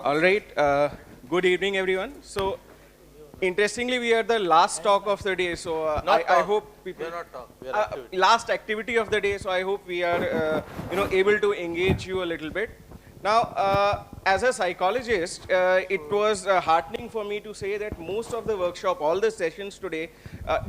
All right. Good evening, everyone. So, interestingly, we are the last talk of the day. So, I hope people. We are not talk. We are activity. Last activity of the day. So, I hope we are, able to engage you a little bit. Now, as a psychologist, it was heartening for me to say that most of the workshop, all the sessions today,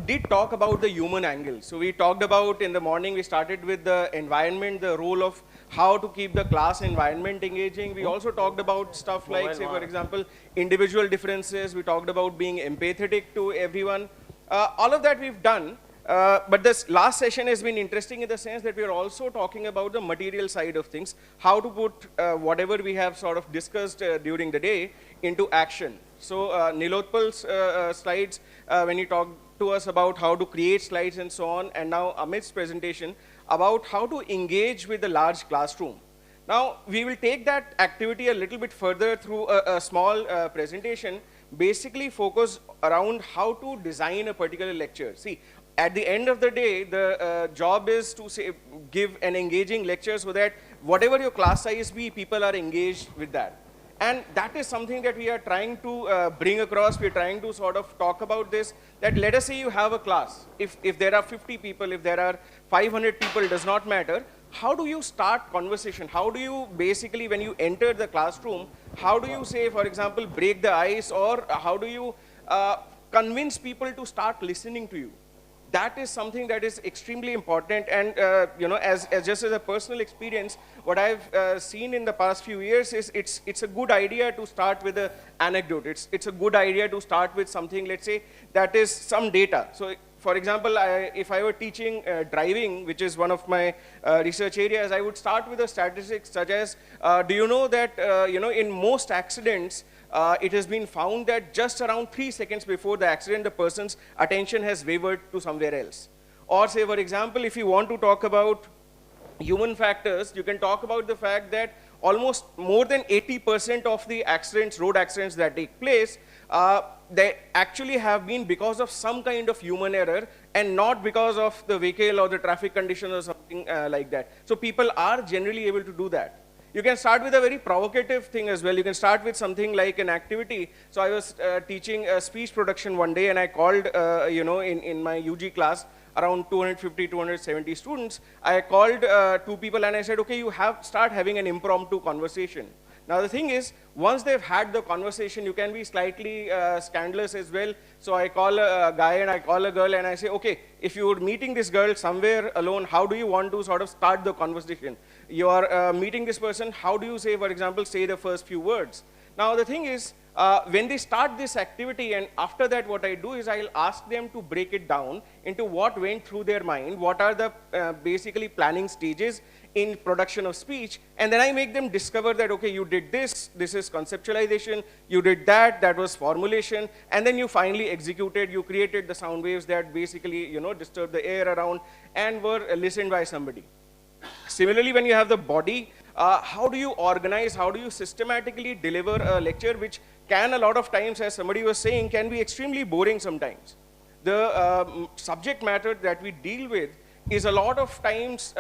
did talk about the human angle. So we talked about in the morning, we started with the environment, the role of how to keep the class environment engaging. We also talked about stuff like, say, for example, individual differences. We talked about being empathetic to everyone. All of that we've done. But this last session has been interesting in the sense that we are also talking about the material side of things, how to put whatever we have sort of discussed during the day into action. So Nilotpal's slides, when he talked to us about how to create slides and so on, and now Amit's presentation about how to engage with the large classroom. Now, we will take that activity a little bit further through a small presentation, basically focus around how to design a particular lecture. See, at the end of the day, the job is to say, give an engaging lecture so that whatever your class size be, people are engaged with that. And that is something that we are trying to bring across. We're trying to sort of talk about this, that let us say you have a class. If there are 50 people, if there are 500 people, it does not matter. How do you start conversation? How do you basically, when you enter the classroom, how do you say, for example, break the ice, or how do you convince people to start listening to you? That is something that is extremely important, and as just as a personal experience, what I've seen in the past few years is it's a good idea to start with an anecdote. It's a good idea to start with something, let's say, that is some data. So, for example, if I were teaching driving, which is one of my research areas, I would start with a statistic such as, do you know that in most accidents, it has been found that just around 3 seconds before the accident, the person's attention has wavered to somewhere else. Or say, for example, if you want to talk about human factors, you can talk about the fact that almost more than 80% of the accidents, road accidents that take place, they actually have been because of some kind of human error and not because of the vehicle or the traffic conditions or something like that. So people are generally able to do that. You can start with a very provocative thing as well. You can start with something like an activity. So I was teaching speech production one day, and I called, in my UG class, around 250, 270 students. I called two people and I said, okay, start having an impromptu conversation. Now the thing is, once they've had the conversation, you can be slightly scandalous as well. So I call a guy and I call a girl and I say, okay, if you're meeting this girl somewhere alone, how do you want to sort of start the conversation? You are meeting this person, how do you say, for example, say the first few words? Now the thing is, when they start this activity, and after that what I do is I'll ask them to break it down into what went through their mind, what are the basically planning stages in production of speech, and then I make them discover that, okay, you did this is conceptualization, you did that was formulation, and then you finally executed, you created the sound waves that basically, disturb the air around and were listened by somebody. Similarly, when you have the body, how do you organize, how do you systematically deliver a lecture, which can a lot of times, as somebody was saying, can be extremely boring sometimes. The subject matter that we deal with is a lot of times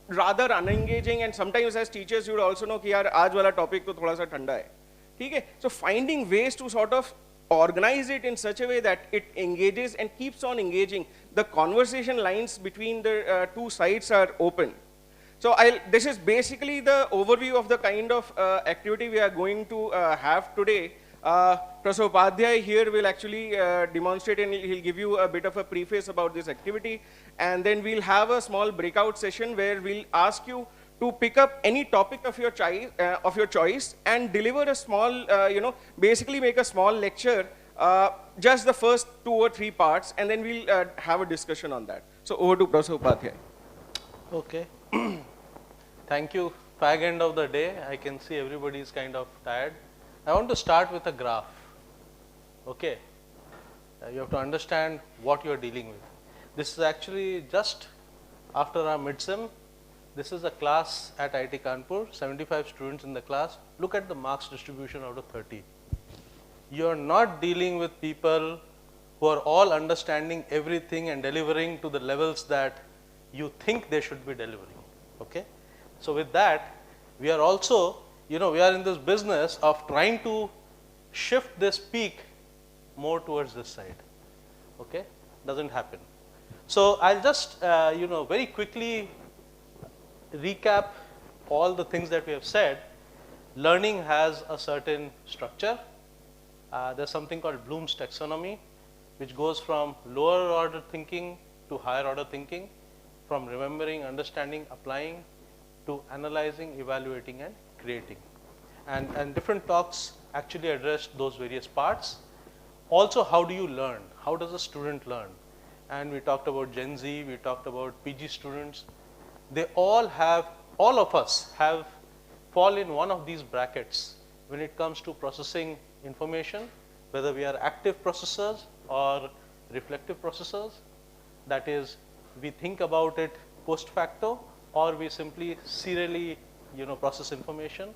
rather unengaging, and sometimes as teachers you would also know कि यार आज वाला topic तो थोड़ा सा ठंडा है, ठीक है? So finding ways to sort of organize it in such a way that it engages and keeps on engaging. The conversation lines between the two sides are open. So this is basically the overview of the kind of activity we are going to have today. Prof. Upadhyay here will actually demonstrate, and he'll give you a bit of a preface about this activity. And then we'll have a small breakout session where we'll ask you to pick up any topic of your choice and deliver a small, basically make a small lecture, just the first 2 or 3 parts, and then we'll have a discussion on that. So over to Prof. Upadhyay. Okay. Thank you. Fag end of the day. I can see everybody is kind of tired. I want to start with a graph. Okay. You have to understand what you are dealing with. This is actually just after our midsem. This is a class at IIT Kanpur, 75 students in the class. Look at the marks distribution out of 30. You are not dealing with people who are all understanding everything and delivering to the levels that you think they should be delivering. Okay. So with that, we are also we are in this business of trying to shift this peak more towards this side. Okay, doesn't happen. So I'll just very quickly recap all the things that we have said. Learning has a certain structure. There's something called Bloom's taxonomy, which goes from lower order thinking to higher order thinking, from remembering, understanding, applying, to analyzing, evaluating, and creating. And different talks actually address those various parts. Also, how do you learn? How does a student learn? And we talked about Gen Z, we talked about PG students. They all of us fall in one of these brackets when it comes to processing information, whether we are active processors or reflective processors. That is, we think about it post facto, or we simply serially process information.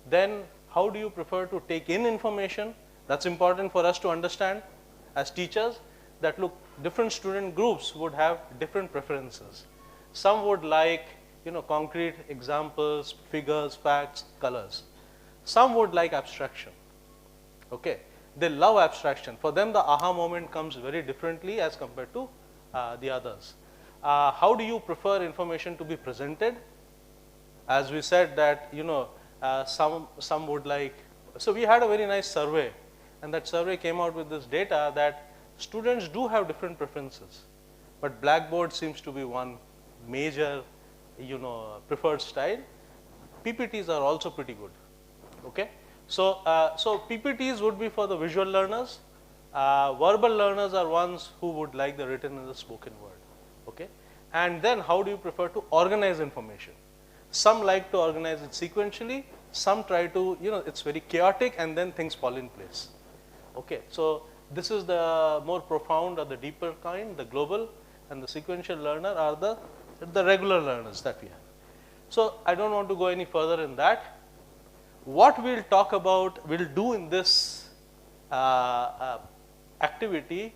Then how do you prefer to take in information? That's important for us to understand as teachers, that look, different student groups would have different preferences. Some would like concrete examples, figures, facts, colors. Some would like abstraction. Okay, they love abstraction. For them, the aha moment comes very differently as compared to the others. How do you prefer information to be presented? As we said that some would like. So we had a very nice survey, and that survey came out with this data that students do have different preferences, but Blackboard seems to be one major preferred style. PPTs are also pretty good. Okay, so PPTs would be for the visual learners. Verbal learners are ones who would like the written and the spoken word. Okay, and then how do you prefer to organize information? Some like to organize it sequentially. Some try to it's very chaotic, and then things fall in place. Okay, so this is the more profound or the deeper kind, the global, and the sequential learner are the regular learners that we have. So I don't want to go any further in that. What we'll talk about, we'll do in this activity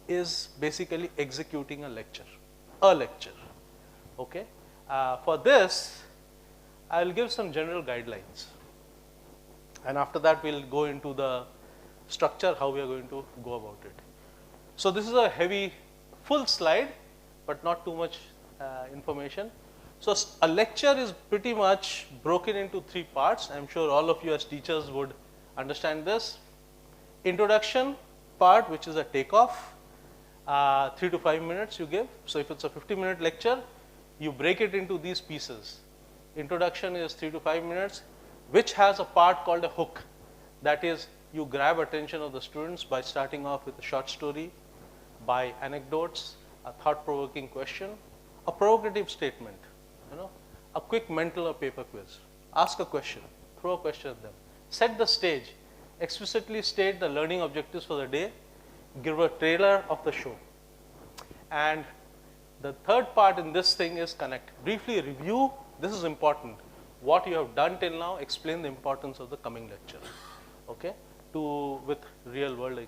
is basically executing a lecture. Okay. For this, I'll give some general guidelines, and after that we'll go into the structure, how we are going to go about it. So this is a heavy, full slide, but not too much information. So a lecture is pretty much broken into 3 parts. I'm sure all of you as teachers would understand this. Introduction part, which is a takeoff, 3 to 5 minutes you give. So if it's a 50-minute lecture, you break it into these pieces. Introduction is 3 to 5 minutes, which has a part called a hook. That is, you grab attention of the students by starting off with a short story, by anecdotes, a thought-provoking question, a provocative statement, a quick mental or paper quiz. Ask a question, throw a question at them, set the stage, explicitly state the learning objectives for the day, give a trailer of the show. And the third part in this thing is connect. Briefly review, this is important, what you have done till now, explain the importance of the coming lecture, okay, with real world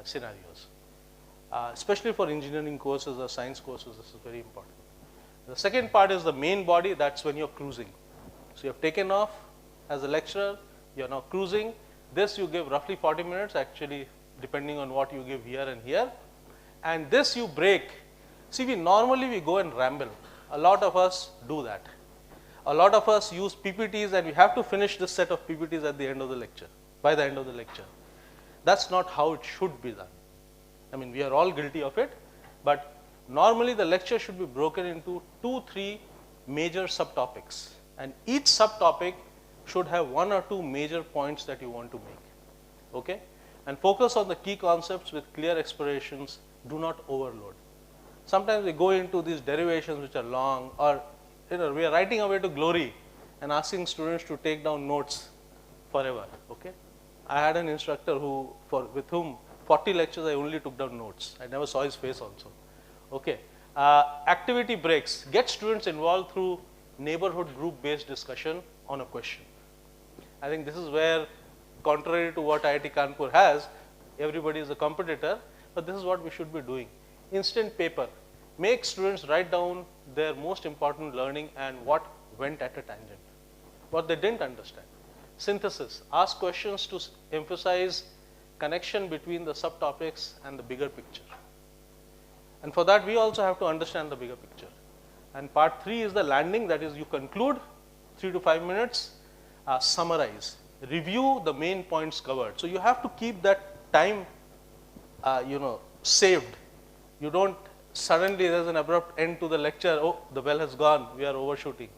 scenarios. Especially for engineering courses or science courses, this is very important. The second part is the main body, that's when you're cruising. So you have taken off as a lecturer, you're now cruising. This you give roughly 40 minutes, actually depending on what you give here and here. And this you break. See, normally we go and ramble. A lot of us do that. A lot of us use PPTs, and we have to finish this set of PPTs at the end of the lecture, by the end of the lecture. That's not how it should be done. I mean, we are all guilty of it, but normally the lecture should be broken into 2-3 major subtopics, and each subtopic should have 1 or 2 major points that you want to make. Okay? And focus on the key concepts with clear explanations. Do not overload. Sometimes we go into these derivations which are long, or we are writing away to glory and asking students to take down notes forever. Okay? I had an instructor with whom 40 lectures I only took down notes. I never saw his face also. Okay. Activity breaks. Get students involved through neighborhood group based discussion on a question. I think this is where, contrary to what IIT Kanpur has, everybody is a competitor, but this is what we should be doing. Instant paper. Make students write down their most important learning and what went at a tangent, what they didn't understand. synthesis. Ask questions to emphasize connection between the subtopics and the bigger picture. And for that, we also have to understand the bigger picture. And part 3 is the landing, that is, you conclude 3 to 5 minutes, summarize, review the main points covered. So you have to keep that time, saved. You don't suddenly there's an abrupt end to the lecture. Oh, the bell has gone. We are overshooting.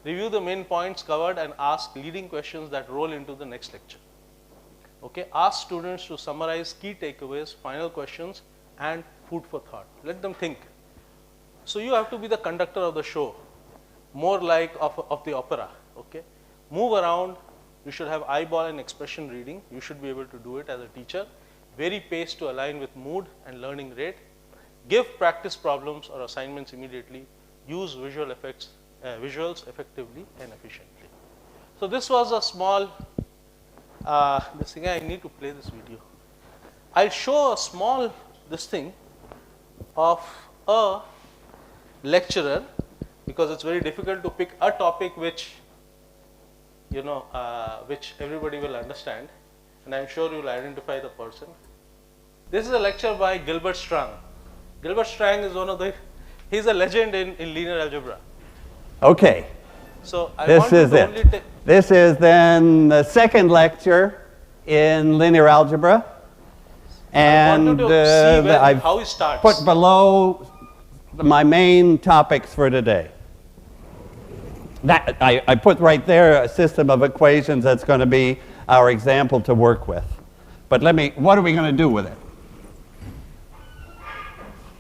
Review the main points covered and ask leading questions that roll into the next lecture. Okay. Ask students to summarize key takeaways, final questions, and food for thought. Let them think. So you have to be the conductor of the show, more like of the opera. Okay. Move around. You should have eyeball and expression reading. You should be able to do it as a teacher. Vary pace to align with mood and learning rate. Give practice problems or assignments immediately. Use visuals effectively and efficiently. So this was a small, this thing, I need to play this video. I'll show a small, this thing of a lecturer, because it's very difficult to pick a topic which, which everybody will understand, and I'm sure you'll identify the person. This is a lecture by Gilbert Strang. Gilbert Strang is he's a legend in linear algebra. Okay. So This is then the second lecture in linear algebra. And I've how it starts. put below my main topics for today. That I put right there a system of equations that's going to be our example to work with. But what are we going to do with it?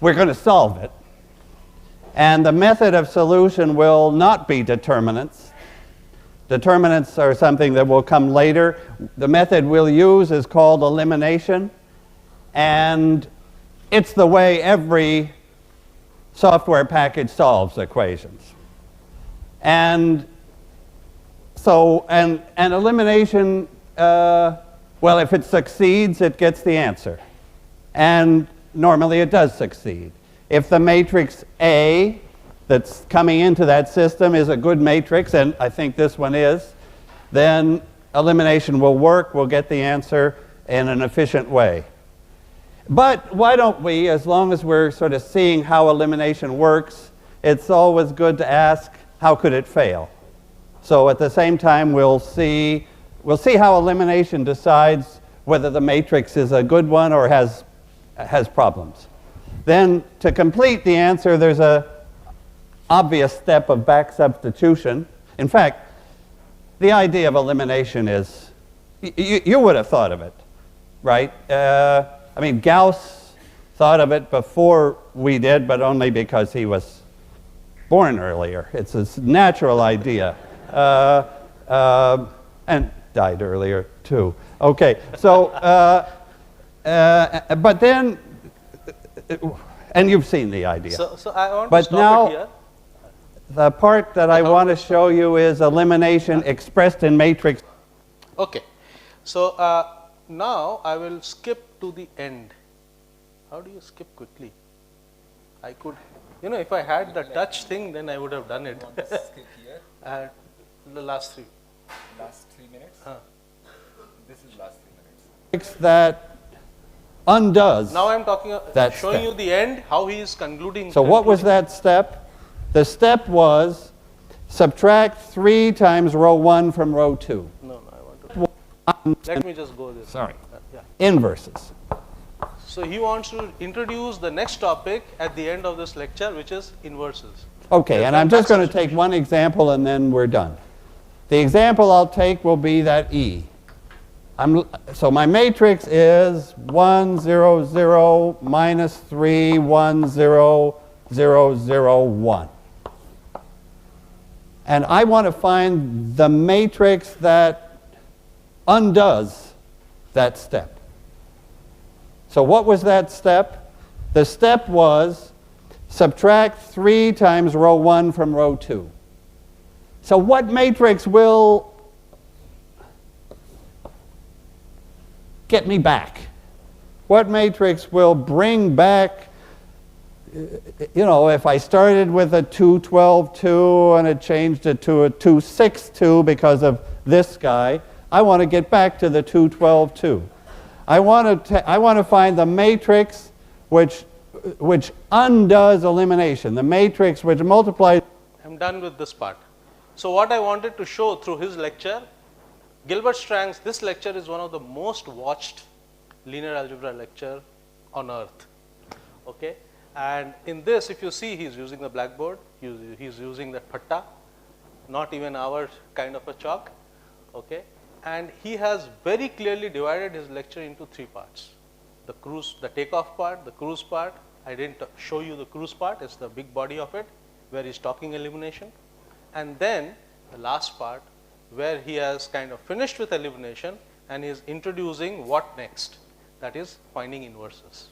We're going to solve it. And the method of solution will not be determinants. Determinants are something that will come later. The method we'll use is called elimination. And it's the way every software package solves equations. And so, and elimination, well, if it succeeds, it gets the answer. And normally it does succeed. If the matrix A that's coming into that system is a good matrix, and I think this one is, then elimination will work, we'll get the answer in an efficient way. But why don't we, as long as we're sort of seeing how elimination works, it's always good to ask, how could it fail? So at the same time, we'll see how elimination decides whether the matrix is a good one or has problems. Then to complete the answer, there's a obvious step of back substitution. In fact, the idea of elimination is, you would have thought of it, right? I mean, Gauss thought of it before we did, but only because he was born earlier. It's a natural idea. And died earlier, too. Okay, so, but then, and you've seen the idea. So I want but to stop now, it here. the part that I want to show you is elimination expressed in matrix. Okay. So now I will skip to the end. How do you skip quickly? I could, if I had the touch thing, then I would have done it. You want to skip here? The last 3. Last 3 minutes? This is last 3 minutes. That undoes. Now I'm talking, that showing step. you the end, how he is concluding. So what was that step? The step was subtract 3 times row 1 from row 2. No, I want to. Let me just go this. Sorry. Yeah. Inverses. So he wants to introduce the next topic at the end of this lecture, which is inverses. Okay, and I'm just going to take one example and then we're done. The example I'll take will be that E. So my matrix is 1, 0, 0, minus 3, 1, 0, 0, 0, 1. And I want to find the matrix that undoes that step. So what was that step? The step was subtract 3 times row 1 from row 2. So what matrix will get me back? What matrix will bring back, if I started with a 2, 12, 2 and it changed it to a 2, 6, 2 because of this guy, I want to get back to the 212 too. I want to find the matrix which undoes elimination, the matrix which multiplies. I'm done with this part. So what I wanted to show through his lecture, Gilbert Strang's, this lecture is one of the most watched linear algebra lecture on earth. Okay? And in this, if you see, he's using the blackboard, he's using the patta, not even our kind of a chalk. Okay? And he has very clearly divided his lecture into 3 parts. The takeoff part, the cruise part. I didn't show you the cruise part, it's the big body of it, where he's talking elimination. And then the last part, where he has kind of finished with elimination and is introducing what next, that is finding inverses.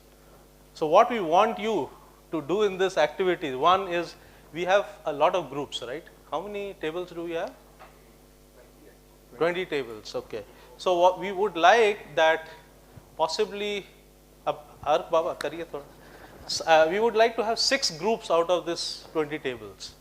So what we want you to do in this activity, one is we have a lot of groups, right? How many tables do we have? 20 tables, okay. So what we would like that possibly, we would like to have 6 groups out of this 20 tables.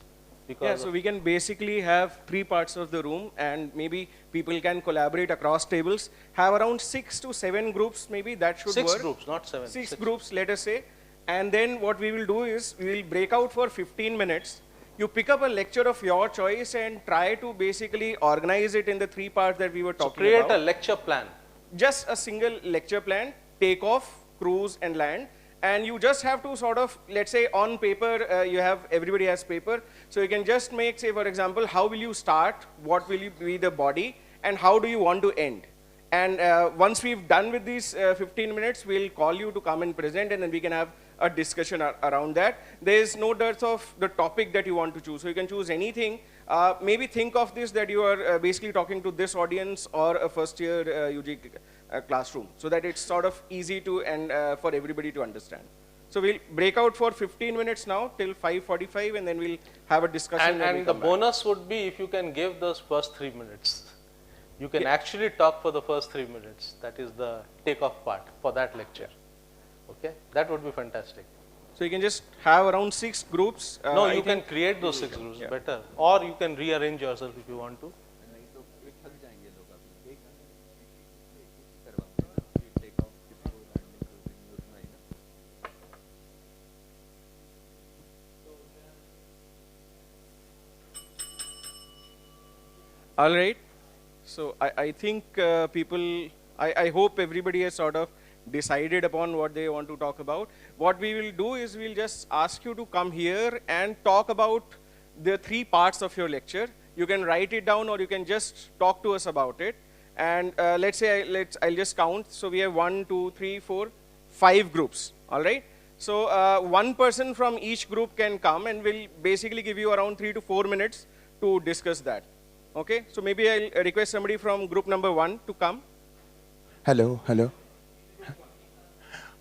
Yeah, so we can basically have 3 parts of the room, and maybe people can collaborate across tables, have around 6 to 7 groups, maybe that should work. 6 groups, not 7. 6 groups, let us say. And then what we will do is, we will break out for 15 minutes. You pick up a lecture of your choice and try to basically organize it in the 3 parts that we were talking about. So create a lecture plan. Just a single lecture plan, take off, cruise and land. And you just have to sort of, let's say on paper, everybody has paper. So you can just make, say for example, how will you start, what will be the body, and how do you want to end. And once we've done with these 15 minutes, we'll call you to come and present, and then we can have a discussion around that. There is no dearth of the topic that you want to choose. So you can choose anything. Maybe think of this that you are basically talking to this audience or a first year UG classroom, so that it's sort of easy to and for everybody to understand. So we'll break out for 15 minutes now till 5:45, and then we'll have a discussion. And the bonus would be if you can give those first 3 minutes. You can actually talk for the first 3 minutes. That is the takeoff part for that lecture. Okay, that would be fantastic. So you can just have around 6 groups. No, you can create those 6 groups better, or you can rearrange yourself if you want to. All right. So I think I hope everybody has sort of decided upon what they want to talk about. What we will do is we'll just ask you to come here and talk about the 3 parts of your lecture. You can write it down, or you can just talk to us about it. And let's say I'll just count. So we have 1, 2, 3, 4, 5 groups. All right. So one person from each group can come, and we'll basically give you around 3 to 4 minutes to discuss that. Okay. So maybe I'll request somebody from group number 1 to come. Hello.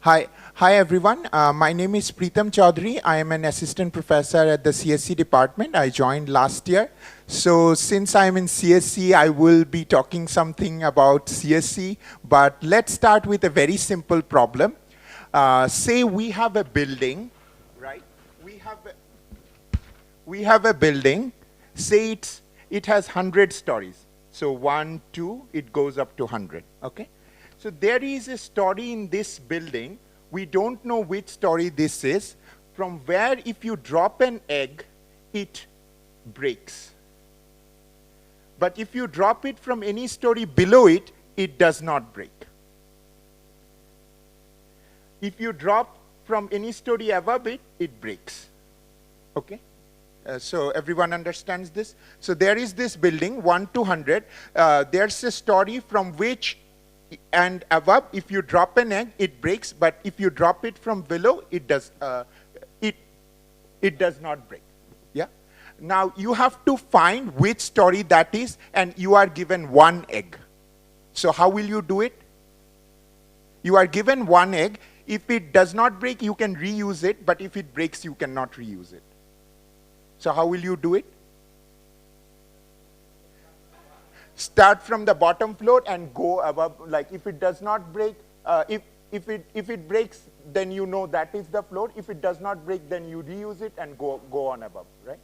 Hi everyone. My name is Preetam Chaudhary. I am an assistant professor at the CSC department. I joined last year. So since I'm in CSC, I will be talking something about CSC. But let's start with a very simple problem. Say we have a building, right? We have a building. Say it has 100 stories. So 1, 2, it goes up to 100. Okay. So there is a story in this building. We don't know which story this is, from where if you drop an egg, it breaks. But if you drop it from any story below it, it does not break. If you drop from any story above it, it breaks. Okay? So everyone understands this? So there is this building, 1 to 100. There's a story from which and above, if you drop an egg, it breaks. But if you drop it from below, it does not break. Yeah. Now you have to find which story that is, and you are given 1 egg. So how will you do it? You are given 1 egg. If it does not break, you can reuse it. But if it breaks, you cannot reuse it. So how will you do it? Start from the bottom floor and go above. Like if it does not break, if it breaks, then you know that is the floor. If it does not break, then you reuse it and go on above, right?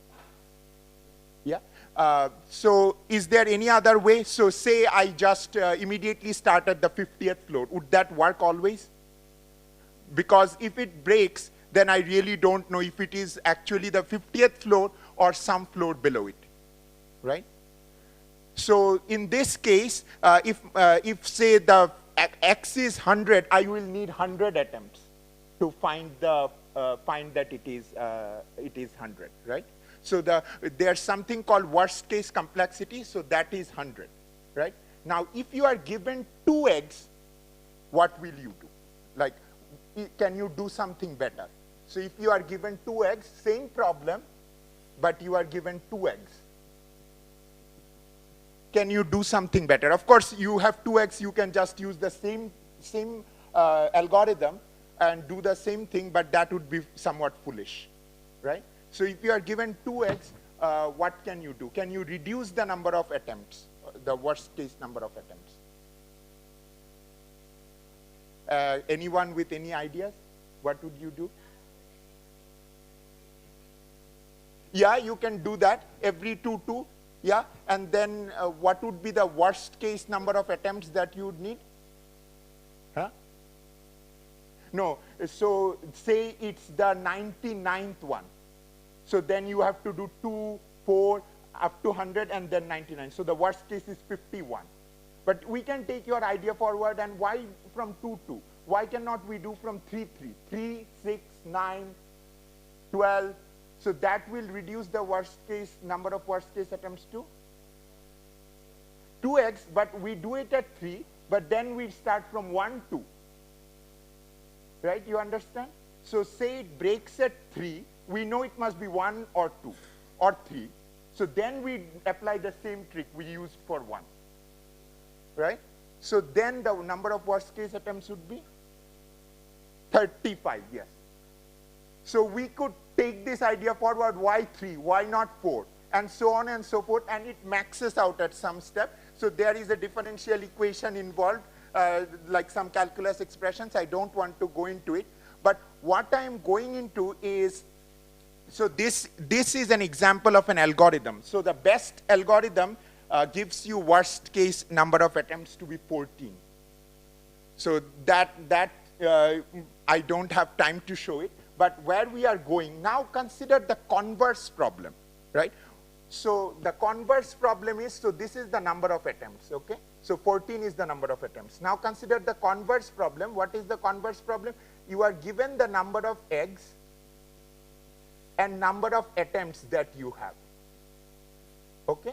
Yeah. So is there any other way? So say I just immediately start at the 50th floor. Would that work always? Because if it breaks, then I really don't know if it is actually the 50th floor or some floor below it, right? So in this case, if say the x is 100, I will need 100 attempts to find the find that it is 100, right? So there's something called worst case complexity, so that is 100, right? Now, if you are given 2 eggs, what will you do? Like, can you do something better? So if you are given 2 eggs, same problem, but you are given 2 eggs. Can you do something better? Of course, you have 2 eggs, you can just use the same algorithm and do the same thing, but that would be somewhat foolish, right? So if you are given 2 eggs, what can you do? Can you reduce the number of attempts, the worst case number of attempts? Anyone with any ideas? What would you do? Yeah, you can do that every 2, 2. Yeah, and then what would be the worst case number of attempts that you would need? Huh? No, so say it's the 99th one. So then you have to do 2, 4, up to 100, and then 99. So the worst case is 51. But we can take your idea forward, and why from 2, 2? Why cannot we do from 3, 3? 3, 6, 9, 12. So that will reduce the worst case, number of worst case attempts to 2 eggs, but we do it at 3, but then we start from 1, 2. Right, you understand? So say it breaks at 3, we know it must be 1 or 2 or 3. So then we apply the same trick we used for 1. Right? So then the number of worst case attempts would be 35, yes. So we could take this idea forward, why 3, why not 4, and so on and so forth, and it maxes out at some step. So there is a differential equation involved, like some calculus expressions. I don't want to go into it. But what I'm going into is, so this is an example of an algorithm. So the best algorithm gives you worst case number of attempts to be 14. So that I don't have time to show it. But where we are going, now consider the converse problem, right? So the converse problem is, so this is the number of attempts, okay? So 14 is the number of attempts. Now consider the converse problem. What is the converse problem? You are given the number of eggs and number of attempts that you have, okay?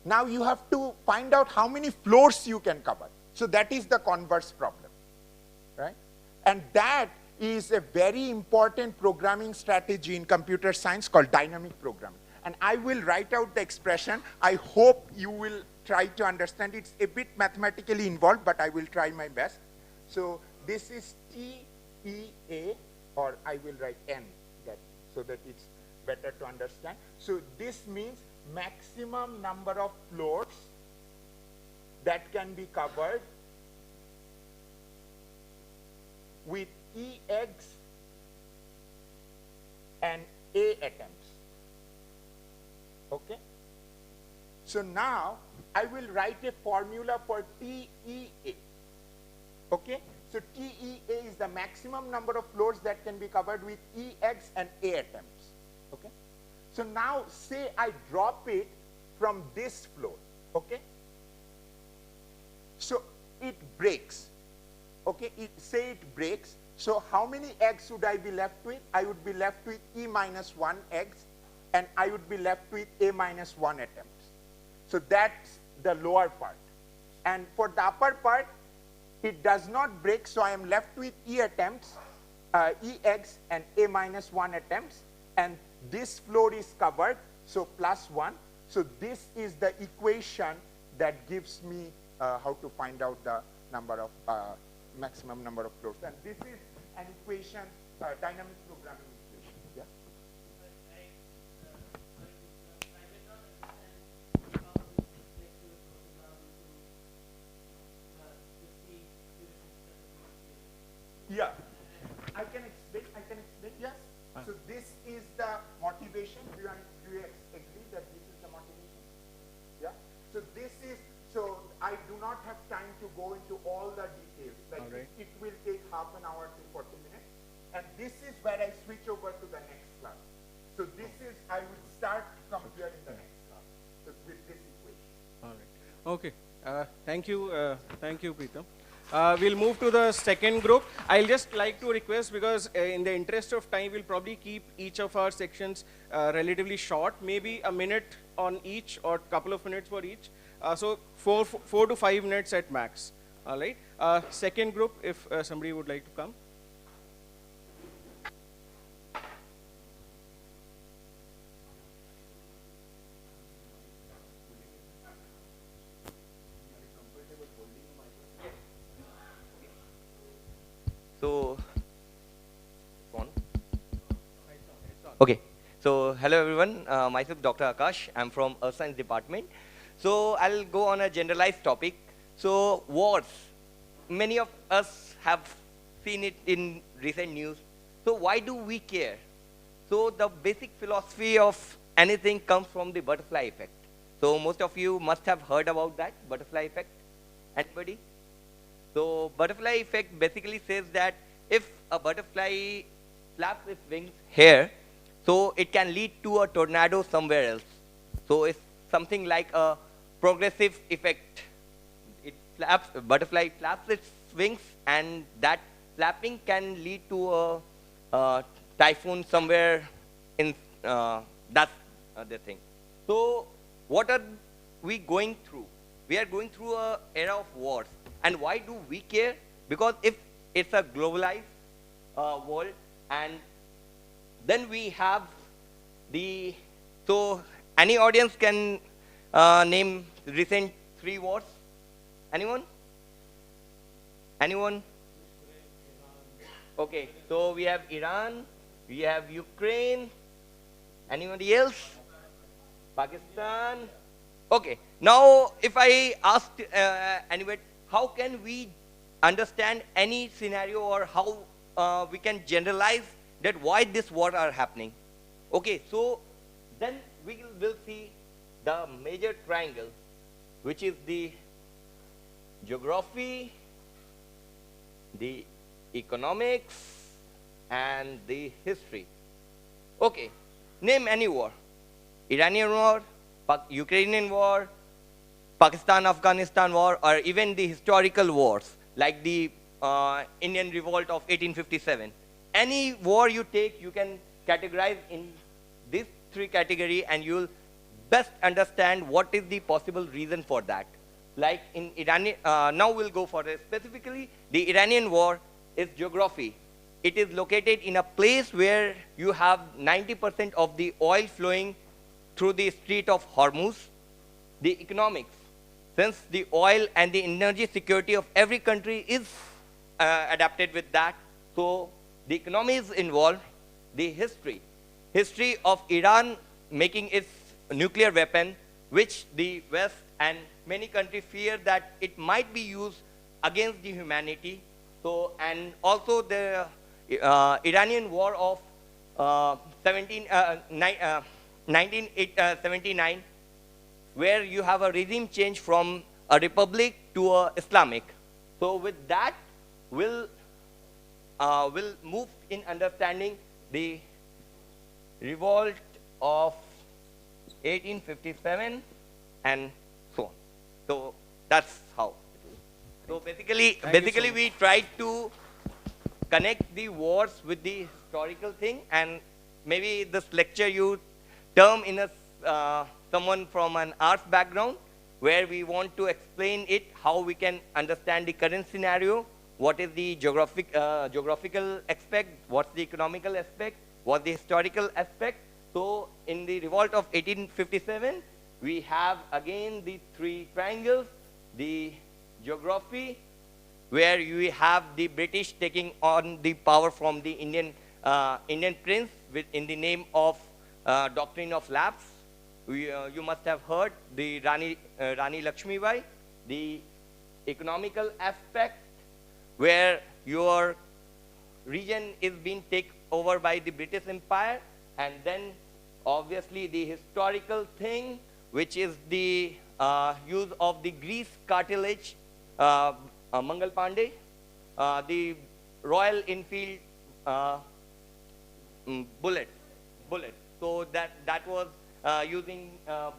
Now you have to find out how many floors you can cover. So that is the converse problem, right? And that is a very important programming strategy in computer science called dynamic programming. And I will write out the expression. I hope you will try to understand. It's a bit mathematically involved, but I will try my best. So this is TEA, or I will write N, so that it's better to understand. So this means maximum number of floors that can be covered with E eggs and A attempts. Okay? So now I will write a formula for TEA. Okay? So TEA is the maximum number of floors that can be covered with E eggs and A attempts. Okay? So now say I drop it from this floor. Okay? So it breaks. Okay? Say it breaks. So how many eggs would I be left with? I would be left with E minus 1 eggs, and I would be left with A minus 1 attempts. So that's the lower part. And for the upper part, it does not break, so I am left with E attempts, E eggs, and A minus 1 attempts. And this floor is covered, so plus 1. So this is the equation that gives me how to find out the number of maximum number of floors. And this is an equation, dynamic programming equation. Yeah? Yeah, I can explain. Yes. So this is the motivation. Do you agree that this is the motivation? is where I switch over to the next class. So this is, I will start from here in the next class, so with this equation. All right. Okay. Thank you, Preetham. We'll move to the second group. I'll just like to request, because in the interest of time, we'll probably keep each of our sections relatively short, maybe a minute on each or a couple of minutes for each. So 4 to 5 minutes at max. All right. Second group, if somebody would like to come. So, okay. So, hello everyone. Myself, Dr. Akash. I'm from Earth Science Department. So, I'll go on a generalized topic. So, wars. Many of us have seen it in recent news. So, why do we care? So, the basic philosophy of anything comes from the butterfly effect. So, most of you must have heard about that butterfly effect. Anybody? So, butterfly effect basically says that if a butterfly flaps its wings here, so it can lead to a tornado somewhere else. So, it's something like a progressive effect. Butterfly flaps its wings, and that flapping can lead to a typhoon somewhere in, that's the thing. So, what are we going through? We are going through an era of wars. And why do we care? Because if it's a globalized world, and then we have the, so any audience can name recent 3 wars? Anyone? Anyone? Okay, so we have Iran, we have Ukraine. Anybody else? Pakistan. Okay, now if I ask anybody, how can we understand any scenario, or how we can generalize that why this war are happening? Okay, so then we will see the major triangle, which is the geography, the economics, and the history. Okay, name any war. Iranian war, Ukrainian war, Pakistan-Afghanistan war, or even the historical wars, like the Indian revolt of 1857. Any war you take, you can categorize in these 3 categories, and you'll best understand what is the possible reason for that. Like in Iranian, now we'll go for it. Specifically, the Iranian war is geography. It is located in a place where you have 90% of the oil flowing through the Strait of Hormuz. The economics, since the oil and the energy security of every country is adapted with that, so the economy is involved. The history of Iran making its nuclear weapon, which the West and many countries fear that it might be used against the humanity. So, and also the Iranian war of 1979, where you have a regime change from a republic to a Islamic. So with that, we'll move in understanding the revolt of 1857 and so on. So that's how it is. So basically we tried to connect the wars with the historical thing, and maybe this lecture you term in a someone from an arts background, where we want to explain it, how we can understand the current scenario, what is the geographical aspect, what's the economical aspect, what's the historical aspect. So in the revolt of 1857, we have again the 3 triangles, the geography, where you have the British taking on the power from the Indian prince in the name of doctrine of lapse. You must have heard the Rani Lakshmibai. The economical aspect, where your region is being taken over by the British Empire, and then obviously the historical thing, which is the use of the Greece cartilage, Mangal Pandey, the Royal Enfield bullet. So that was using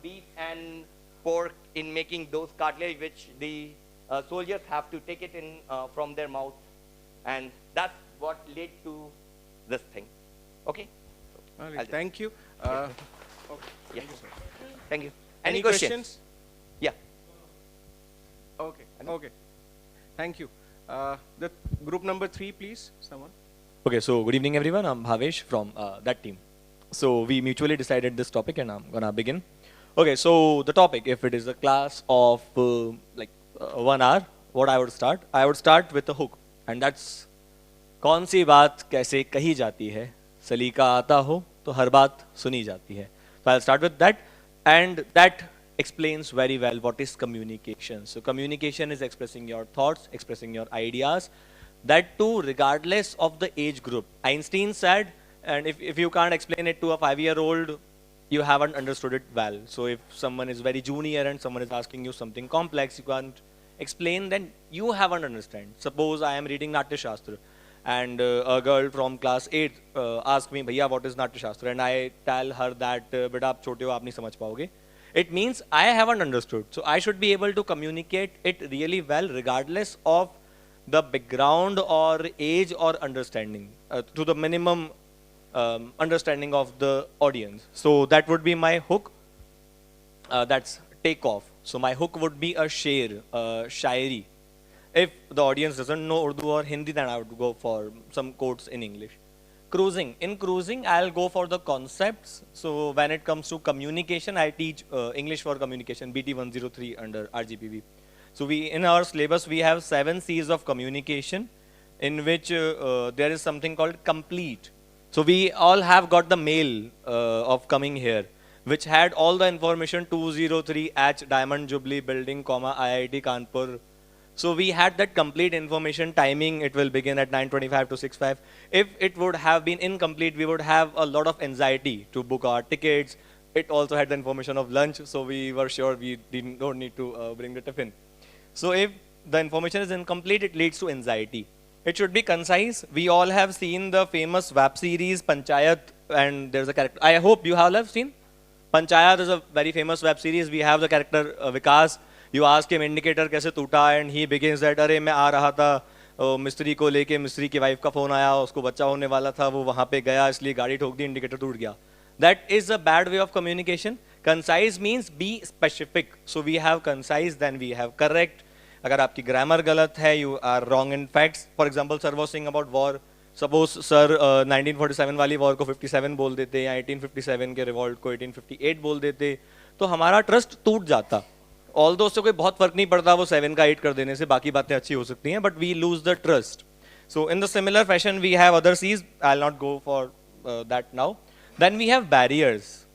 beef and pork in making those cartilage, which the soldiers have to take it in from their mouth, and that's what led to this thing. Okay. All I'll right, just- thank you. Okay. Yeah. Thank you. Any questions? questions? Yeah. Okay. Okay. Thank you. The group number 3, please. Someone. Okay, so good evening everyone. I'm Bhavesh from that team. So we mutually decided this topic and I'm gonna begin. Okay, so the topic, if it is a class of 1 hour, what I would start with a hook. And that's कौन सी बात कैसे कही जाती है, सलीका आता हो तो हर बात सुनी जाती है. So I'll start with that, and that explains very well what is communication. So communication is expressing your thoughts, expressing your ideas, that too regardless of the age group. Einstein said, and if you can't explain it to a 5-year-old, you haven't understood it well. So if someone is very junior and someone is asking you something complex, you can't explain, then you haven't understand. Suppose I am reading Natya Shastra and a girl from class 8 asks me, Bhaiya, what is Natya Shastra? And I tell her that, beta aap chote ho, aap nahi samajh paoge. It means I haven't understood. So I should be able to communicate it really well regardless of the background or age or understanding, to the minimum understanding of the audience. So that would be my hook. That's takeoff. So my hook would be a sher, shairi. If the audience doesn't know Urdu or Hindi, then I would go for some quotes in English. Cruising. In cruising, I'll go for the concepts. So when it comes to communication, I teach English for communication, BT 103 under RGPV. So in our syllabus, we have 7 C's of communication, in which there is something called complete. So we all have got the mail of coming here, which had all the information 203 H Diamond Jubilee Building, IIT Kanpur. So we had that complete information, timing, it will begin at 9:25 to 6:05. If it would have been incomplete, we would have a lot of anxiety to book our tickets. It also had the information of lunch, so we were sure we don't need to bring the tiffin. So if the information is incomplete, it leads to anxiety. It should be concise. We all have seen the famous web series Panchayat, and there's a character. I hope you all have seen. Panchayat is a very famous web series. We have the character Vikas. You ask him indicator कैसे टूटा, and he begins that, अरे मैं आ रहा था मिस्त्री को लेके, मिस्त्री की वाइफ का फोन आया, उसको बच्चा होने वाला था, वो वहाँ पे गया, इसलिए गाड़ी ठोक दी, इंडिकेटर टूट गया. That is a bad way of communication. Concise means be specific. So we have concise, then we have correct. अगर आपकी grammar गलत है, you are wrong in facts. For example, sir was saying about war. Suppose sir 1947 वाली war को 57 बोल देते, या 1857 के revolt को 1858 बोल देते, तो हमारा trust टूट जाता. Although उससे कोई बहुत फर्क नहीं पड़ता, वो 7 का 8 कर देने से बाकी बातें अच्छी हो सकती हैं, but we lose the trust. So in the similar fashion, we have other C's. I'll not go for that now. Then we have barriers.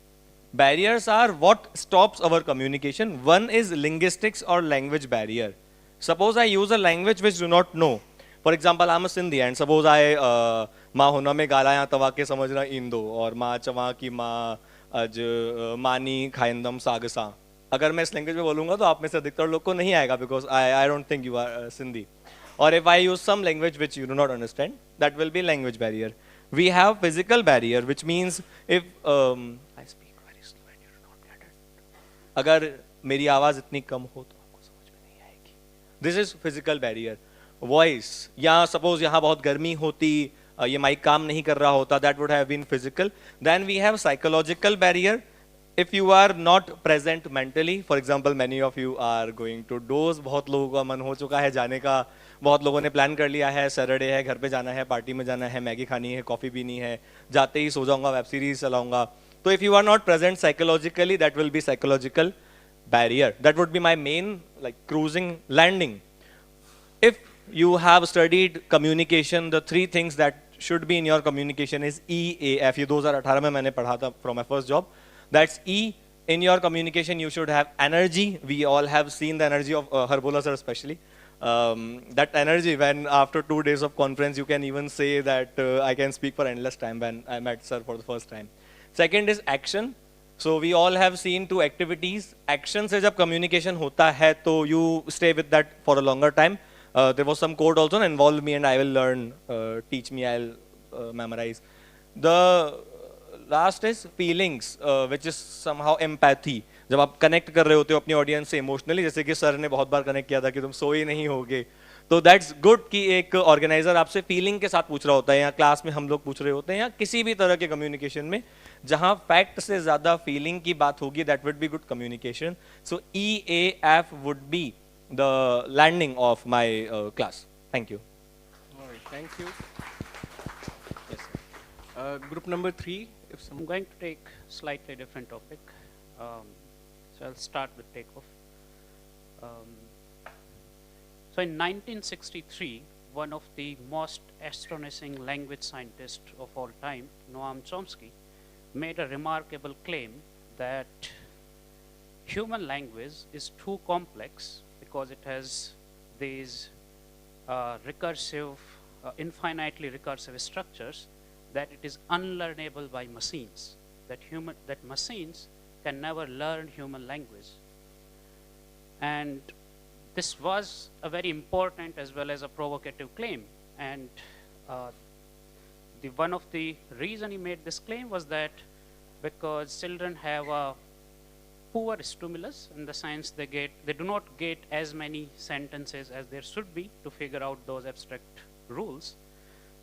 Barriers are what stops our communication. One is linguistics or language barrier. Suppose I use a language which do not know. For example, I'm a Sindhi, and suppose I माँ होना में गाला या तवा के समझना इंदो, और माँ चवा की माँ अज मानी खाइंदम सागसा. अगर मैं इस लैंग्वेज में बोलूँगा तो आप में से अधिकतर लोग को नहीं आएगा, because I don't think you are Sindhi. Or if I use some language which you do not understand, that will be language barrier. We have physical barrier, which means if I speak very slow and you do not get it. अगर मेरी आवाज़ इतनी कम हो तो आपको समझ में नहीं आएगी. This is physical barrier. Voice, या suppose यहाँ बहुत गर्मी होती, ये माइक काम नहीं कर रहा होता, that would have been physical. Then we have psychological barrier. If you are not present mentally, for example, many of you are going to doze, बहुत लोगों का मन हो चुका है जाने का, बहुत लोगों ने प्लान कर लिया है, सैटरडे है, घर पे जाना है, पार्टी में जाना है, मैगी खानी है, कॉफ़ी पीनी है, जाते ही सो जाऊंगा, वेब सीरीज चलाऊंगा. तो if you are not present psychologically, that will be psychological barrier. That would be my main, like cruising, landing. If you have studied communication, the 3 things that should be in your communication is E, A, F. ये 2018 में मैंने पढ़ा था from my first job. That's E. In your communication, you should have energy. We all have seen the energy of Harbola sir especially. That energy, when after 2 days of conference, you can even say that I can speak for endless time when I met sir for the first time. Second is action. So we all have seen 2 activities. Action से जब communication होता है, तो you stay with that for a longer time. There was some code also, involve me and I will learn, teach me, I'll memorize. The last is feelings, which is somehow empathy. जब आप connect कर रहे होते हो अपनी audience से emotionally, जैसे कि सर ने बहुत बार कनेक्ट किया था कि तुम सोए नहीं होगे, तो दैट्स गुड कि एक ऑर्गेनाइजर आपसे फीलिंग के साथ पूछ रहा होता है, या क्लास में हम लोग पूछ रहे होते हैं, या किसी भी तरह के कम्युनिकेशन में जहां फैक्ट से ज्यादा फीलिंग की बात होगी, that would be good communication. So EAF would be the landing of my class. Thank you. All right, thank you. Yes, sir. Group number 3, if I'm going to take slightly different topic. So I'll start with takeoff. So in 1963, one of the most astonishing language scientists of all time, Noam Chomsky, made a remarkable claim that human language is too complex because it has these infinitely recursive structures, that it is unlearnable by machines, that machines can never learn human language. And this was a very important as well as a provocative claim. And one of the reason he made this claim was that because children have a poor stimulus, in the sense they do not get as many sentences as there should be to figure out those abstract rules.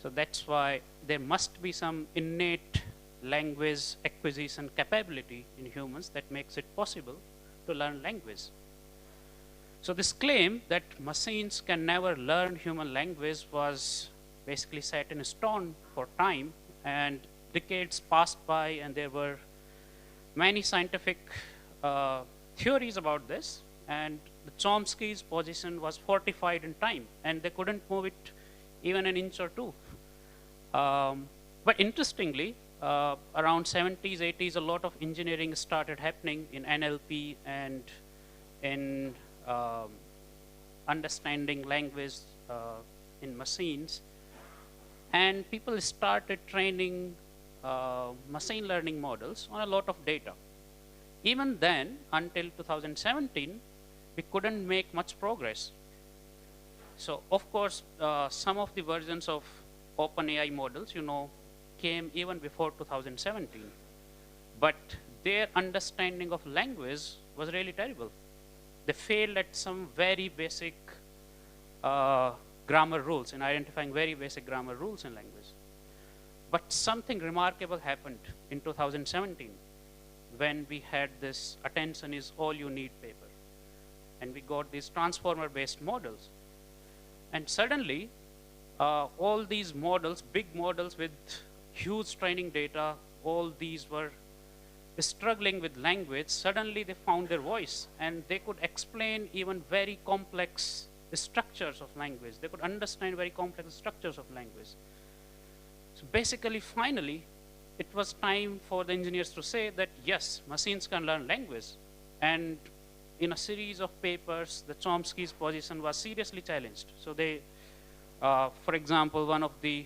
So that's why there must be some innate language acquisition capability in humans that makes it possible to learn language. So this claim that machines can never learn human language was basically set in stone for time, and decades passed by, and there were many scientific theories about this, and the Chomsky's position was fortified in time, and they couldn't move it even an inch or two. But interestingly, around 70s, 80s, a lot of engineering started happening in NLP and in understanding language in machines. And people started training machine learning models on a lot of data. Even then, until 2017, we couldn't make much progress. So, of course, some of the versions of OpenAI models, came even before 2017. But their understanding of language was really terrible. They failed at some very basic grammar rules, in identifying very basic grammar rules in language. But something remarkable happened in 2017 when we had this attention is all you need paper. And we got these transformer-based models. And suddenly, all these models, big models with huge training data, all these were struggling with language. Suddenly they found their voice, and they could explain even very complex structures of language. They could understand very complex structures of language. So basically, finally, it was time for the engineers to say that yes, machines can learn language. And in a series of papers, the Chomsky's position was seriously challenged. So they, for example, one of the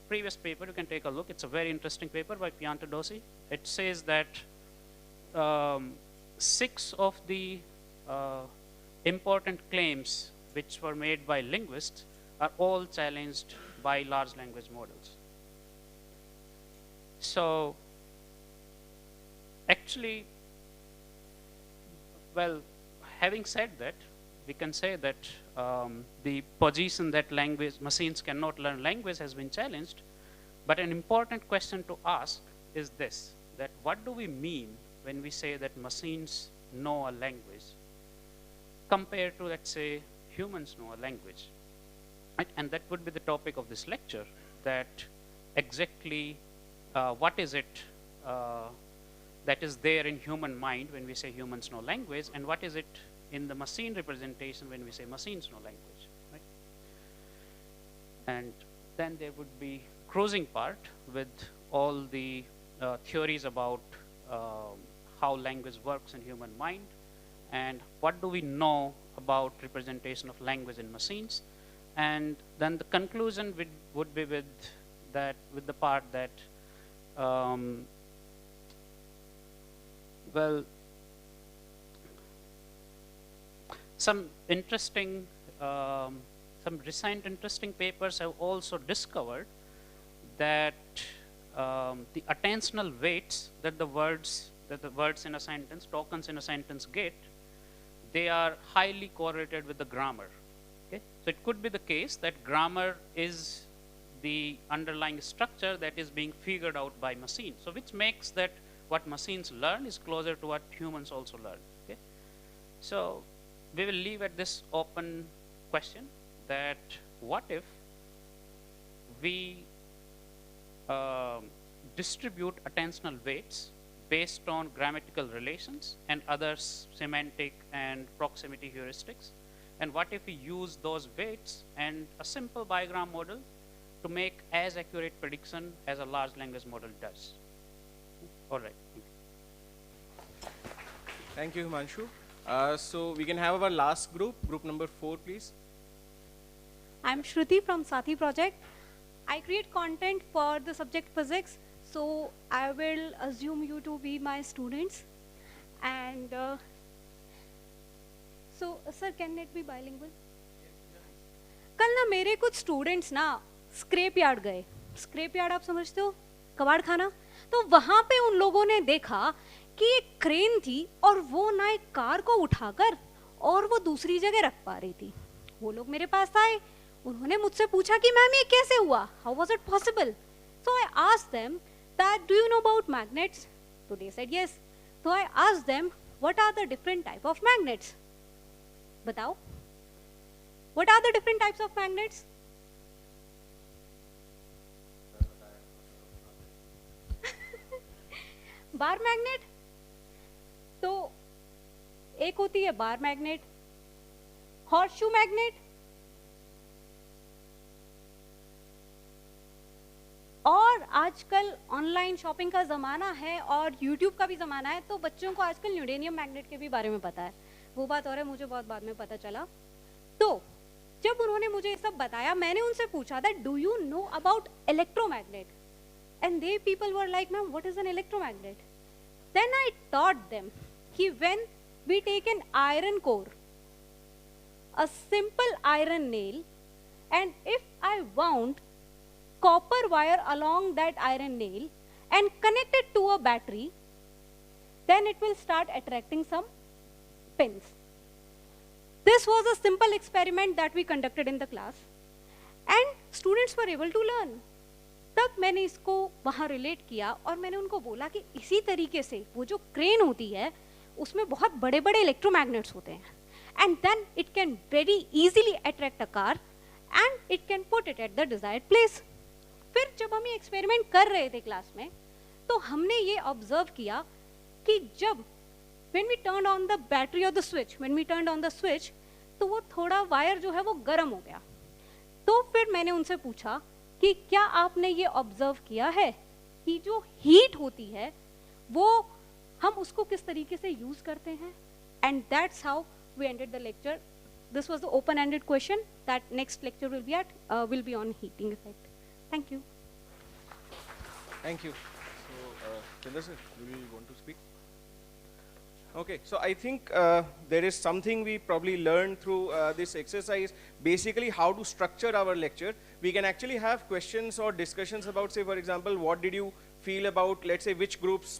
previous paper, you can take a look. It's a very interesting paper by Piantadossi. It says that 6 of the important claims which were made by linguists are all challenged by large language models. So actually, well, having said that, we can say that the position that machines cannot learn language has been challenged. But an important question to ask is this, that what do we mean when we say that machines know a language compared to, let's say, humans know a language? Right? And that would be the topic of this lecture, that exactly what is it that is there in human mind when we say humans know language, and what is it in the machine representation when we say machines know language, right? And then there would be cruising part with all the theories about how language works in human mind, and what do we know about representation of language in machines. And then the conclusion would be with the part that well, some recent interesting papers have also discovered that the attentional weights that the words in a sentence, tokens in a sentence get, they are highly correlated with the grammar. Okay? So it could be the case that grammar is the underlying structure that is being figured out by machine. So which makes that what machines learn is closer to what humans also learn. Okay? So we will leave at this open question that what if we distribute attentional weights based on grammatical relations and other semantic and proximity heuristics? And what if we use those weights and a simple bigram model to make as accurate prediction as a large language model does? All right. Thank you, Himanshu. So we can have our last group number 4, please. I'm Shruti from Sathi project. I create content for the subject physics, so I will assume you to be my students. And so, sir, can it be bilingual? कल ना मेरे कुछ students ना scrap yard गए. Scrap yard आप समझते हो, कबाड़ खाना. तो वहाँ पे उन लोगों ने देखा कि एक क्रेन थी और वो ना एक कार को उठाकर और वो दूसरी जगह रख पा रही थी. वो लोग मेरे पास आए, उन्होंने मुझसे पूछा कि मैम ये कैसे हुआ, how was it possible. So I asked them that do you know about magnets. So they said yes. So I asked them, what are the different type of magnets? बताओ. What are the different types of magnets? Bar magnet. तो एक होती है bar magnet, horseshoe magnet, और आजकल online shopping का ज़माना है और यूट्यूब का भी ज़माना है, तो बच्चों को आजकल न्यूडेनियम मैग्नेट के भी बारे में पता है. वो बात और है, मुझे बहुत बाद में पता चला. तो जब उन्होंने मुझे ये सब बताया, मैंने उनसे पूछा that do you know about electromagnet, and they people were like ma'am what is an electromagnet. Then I taught them कि when we take an iron core, a simple iron nail, and if I wound copper wire along that iron nail and connect it to a battery, then it will start attracting some pins. This was a simple experiment that we conducted in the class and students were able to learn. तब मैंने इसको वहाँ relate किया और मैंने उनको बोला कि इसी तरीके से वो जो क्रेन होती है उसमें बहुत बड़े बड़े इलेक्ट्रोमैग्नेट्स होते हैं, and then it can very easily attract a car and it can put it at the desired place. फिर जब हम ये एक्सपेरिमेंट कर रहे थे क्लास में, तो हमने ये ऑब्जर्व किया कि जब when we turned on the battery or the switch, when we turned on the switch, तो वो थोड़ा वायर जो है वो गर्म हो गया. तो फिर मैंने उनसे पूछा कि क्या आपने ये ऑब्जर्व किया है कि जो हीट होती है वो हम उसको किस तरीके से यूज करते हैं. And that's how we ended the lecture. This was the open ended question that next lecture will be on heating effect. Thank you. Thank you. So, Chandra sir, do you want to speak? Okay, so I think there is something we probably learned through this exercise, basically how to structure our lecture. We can actually have questions or discussions about, say, for example, what did you feel about, let's say, which groups,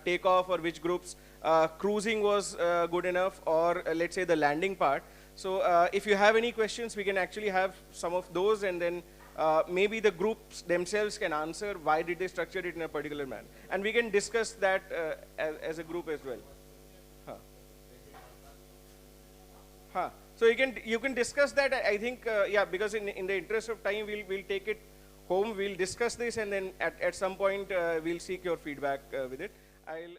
take off, or which groups cruising was good enough, or let's say the landing part. So if you have any questions, we can actually have some of those, and then maybe the groups themselves can answer why did they structure it in a particular manner, and we can discuss that as a group as well. So you can discuss that. I think yeah, because in the interest of time, we'll take it home. We'll discuss this, and then at some point we'll seek your feedback with it. I'll